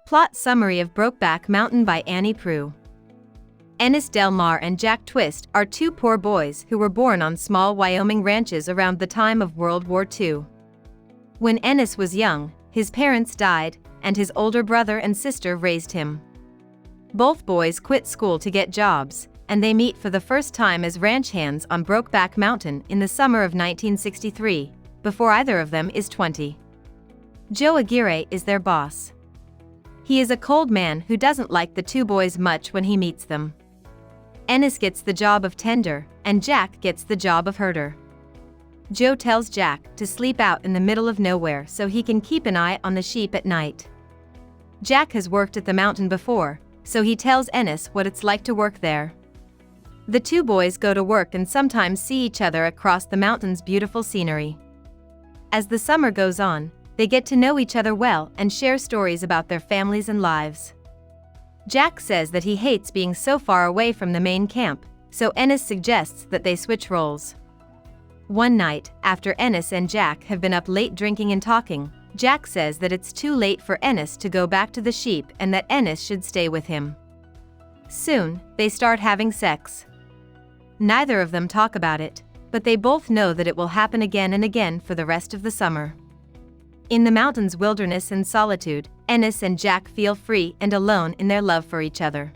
Plot summary of Brokeback Mountain by Annie Proulx. Ennis Del Mar and Jack Twist are two poor boys who were born on small Wyoming ranches around the time of World War II. When Ennis was young, his parents died, and his older brother and sister raised him. Both boys quit school to get jobs, and they meet for the first time as ranch hands on Brokeback Mountain in the summer of 1963, before either of them is 20. Joe Aguirre is their boss. He is a cold man who doesn't like the two boys much when he meets them. Ennis gets the job of tender, and Jack gets the job of herder. Joe tells Jack to sleep out in the middle of nowhere so he can keep an eye on the sheep at night. Jack has worked at the mountain before, so he tells Ennis what it's like to work there. The two boys go to work and sometimes see each other across the mountain's beautiful scenery. As the summer goes on, they get to know each other well and share stories about their families and lives. Jack says that he hates being so far away from the main camp, so Ennis suggests that they switch roles. One night, after Ennis and Jack have been up late drinking and talking, Jack says that it's too late for Ennis to go back to the sheep and that Ennis should stay with him. Soon, they start having sex. Neither of them talk about it, but they both know that it will happen again and again for the rest of the summer. In the mountain's wilderness and solitude, Ennis and Jack feel free and alone in their love for each other.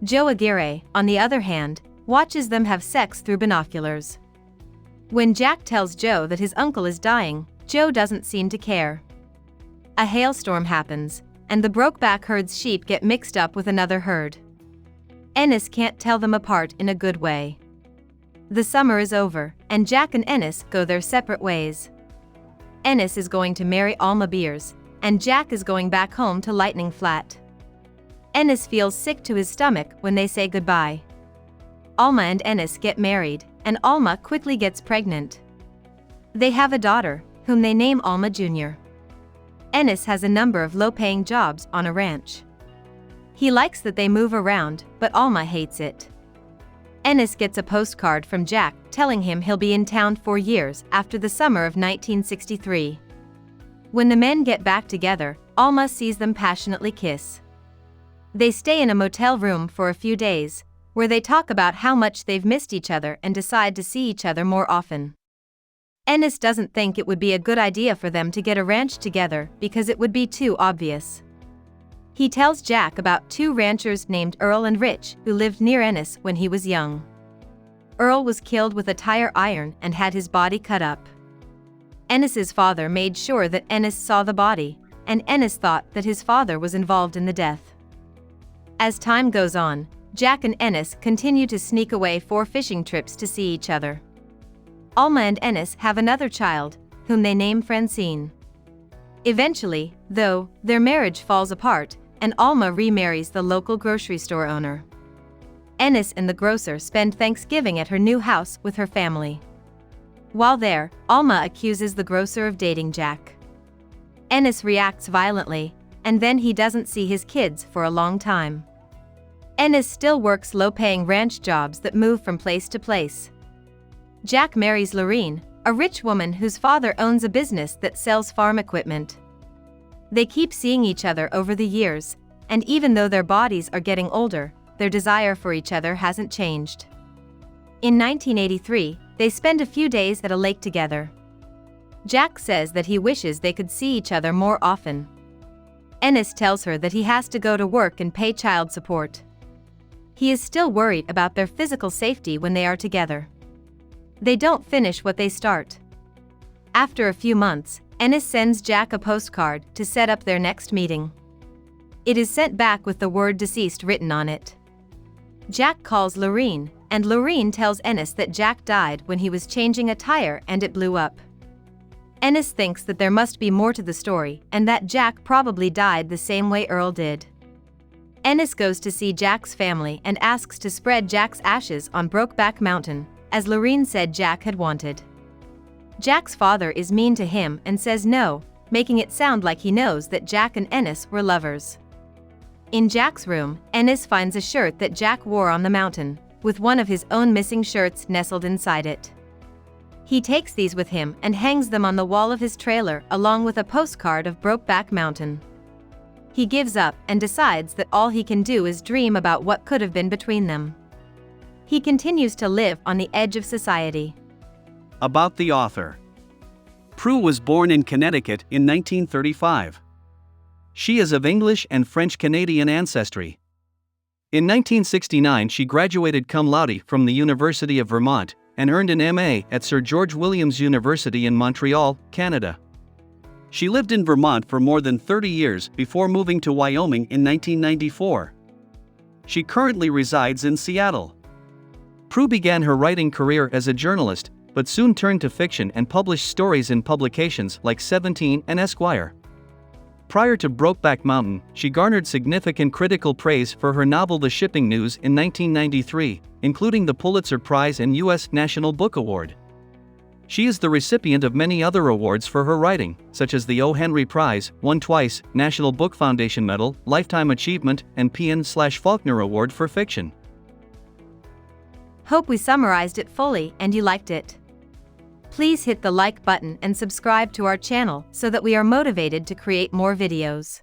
Joe Aguirre, on the other hand, watches them have sex through binoculars. When Jack tells Joe that his uncle is dying, Joe doesn't seem to care. A hailstorm happens, and the Brokeback herd's sheep get mixed up with another herd. Ennis can't tell them apart in a good way. The summer is over, and Jack and Ennis go their separate ways. Ennis is going to marry Alma, and Jack is going back home to Lightning Flat. Ennis feels sick to his stomach when they say goodbye. Alma and Ennis get married, and Alma quickly gets pregnant. They have a daughter, whom they name Alma Jr. Ennis has a number of low-paying jobs on a ranch. He likes that they move around, but Alma hates it. Ennis gets a postcard from Jack telling him he'll be in town 4 years after the summer of 1963. When the men get back together, Alma sees them passionately kiss. They stay in a motel room for a few days, where they talk about how much they've missed each other and decide to see each other more often. Ennis doesn't think it would be a good idea for them to get a ranch together because it would be too obvious. He tells Jack about two ranchers named Earl and Rich who lived near Ennis when he was young. Earl was killed with a tire iron and had his body cut up. Ennis's father made sure that Ennis saw the body, and Ennis thought that his father was involved in the death. As time goes on, Jack and Ennis continue to sneak away for fishing trips to see each other. Alma and Ennis have another child, whom they name Francine. Eventually, though, their marriage falls apart, and Alma remarries the local grocery store owner. Ennis and the grocer spend Thanksgiving at her new house with her family. While there, Alma accuses the grocer of dating Jack. Ennis reacts violently, and then he doesn't see his kids for a long time. Ennis still works low-paying ranch jobs that move from place to place. Jack marries Lorene, a rich woman whose father owns a business that sells farm equipment. They keep seeing each other over the years, and even though their bodies are getting older, their desire for each other hasn't changed. In 1983, they spend a few days at a lake together. Jack says that he wishes they could see each other more often. Ennis tells her that he has to go to work and pay child support. He is still worried about their physical safety when they are together. They don't finish what they start. After a few months, Ennis sends Jack a postcard to set up their next meeting. It is sent back with the word deceased written on it. Jack calls Lorene, and Lorene tells Ennis that Jack died when he was changing a tire and it blew up. Ennis thinks that there must be more to the story and that Jack probably died the same way Earl did. Ennis goes to see Jack's family and asks to spread Jack's ashes on Brokeback Mountain, as Lorene said Jack had wanted. Jack's father is mean to him and says no, making it sound like he knows that Jack and Ennis were lovers. In Jack's room, Ennis finds a shirt that Jack wore on the mountain, with one of his own missing shirts nestled inside it. He takes these with him and hangs them on the wall of his trailer along with a postcard of Brokeback Mountain. He gives up and decides that all he can do is dream about what could have been between them. He continues to live on the edge of society. About the author. Proulx was born in Connecticut in 1935. She is of English and French-Canadian ancestry. In 1969 she graduated cum laude from the University of Vermont and earned an MA at Sir George Williams University in Montreal, Canada. She lived in Vermont for more than 30 years before moving to Wyoming in 1994. She currently resides in Seattle. Proulx began her writing career as a journalist, but soon turned to fiction and published stories in publications like 17 and Esquire. Prior to Brokeback Mountain, she garnered significant critical praise for her novel The Shipping News in 1993, including the Pulitzer Prize and U.S. National Book Award. She is the recipient of many other awards for her writing, such as the O. Henry Prize, won twice, National Book Foundation Medal, Lifetime Achievement, and PN/Faulkner Award for fiction. Hope we summarized it fully and you liked it. Please hit the like button and subscribe to our channel so that we are motivated to create more videos.